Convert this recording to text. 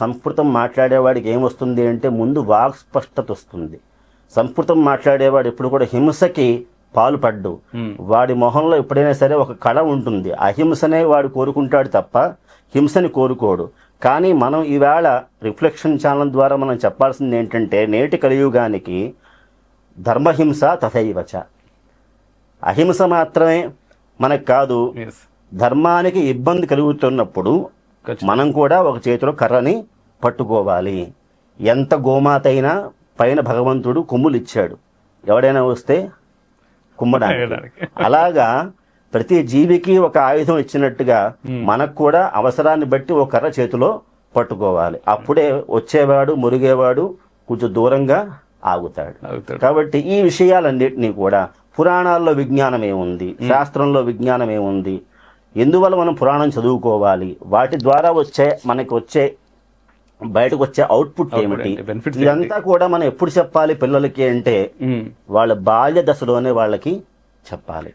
సంస్కృతం మాట్లాడేవాడికి ఏమొస్తుంది అంటే ముందు వాక్ స్పష్టత వస్తుంది. సంస్కృతం మాట్లాడేవాడు ఎప్పుడు కూడా హింసకి పాలుపడ్డు. వాడి మొహంలో ఎప్పుడైనా సరే ఒక కళ ఉంటుంది. అహింసనే వాడు కోరుకుంటాడు తప్ప హింసని కోరుకోడు. కానీ మనం ఈవేళ రిఫ్లెక్షన్ ఛానల్ ద్వారా మనం చెప్పాల్సింది ఏంటంటే నేటి కలియుగానికి ధర్మహింస తథైవచ. అహింస మాత్రమే మనకు కాదు, ధర్మానికి ఇబ్బంది కలుగుతున్నప్పుడు మనం కూడా ఒక చేతిలో కర్రని పట్టుకోవాలి. ఎంత గోమాత అయినా పైన భగవంతుడు కొమ్ములు ఇచ్చాడు, ఎవడైనా వస్తే కుమ్మడానికి. అలాగా ప్రతి జీవికి ఒక ఆయుధం ఇచ్చినట్టుగా మనకు కూడా అవసరాన్ని బట్టి ఒక కర్ర చేతిలో పట్టుకోవాలి. అప్పుడే వచ్చేవాడు మురిగేవాడు కొంచెం దూరంగా ఆగుతాడు. కాబట్టి ఈ విషయాలన్నింటినీ కూడా పురాణాల్లో విజ్ఞానం ఏముంది, శాస్త్రంలో విజ్ఞానం ఏముంది, ఎందువల్ల మనం పురాణం చదువుకోవాలి, వాటి ద్వారా బయటకు వచ్చే అవుట్పుట్ ఏమిటి, ఇదంతా కూడా మనం ఎప్పుడు చెప్పాలి పిల్లలకి అంటే వాళ్ళ బాల్య దశలోనే వాళ్ళకి చెప్పాలి.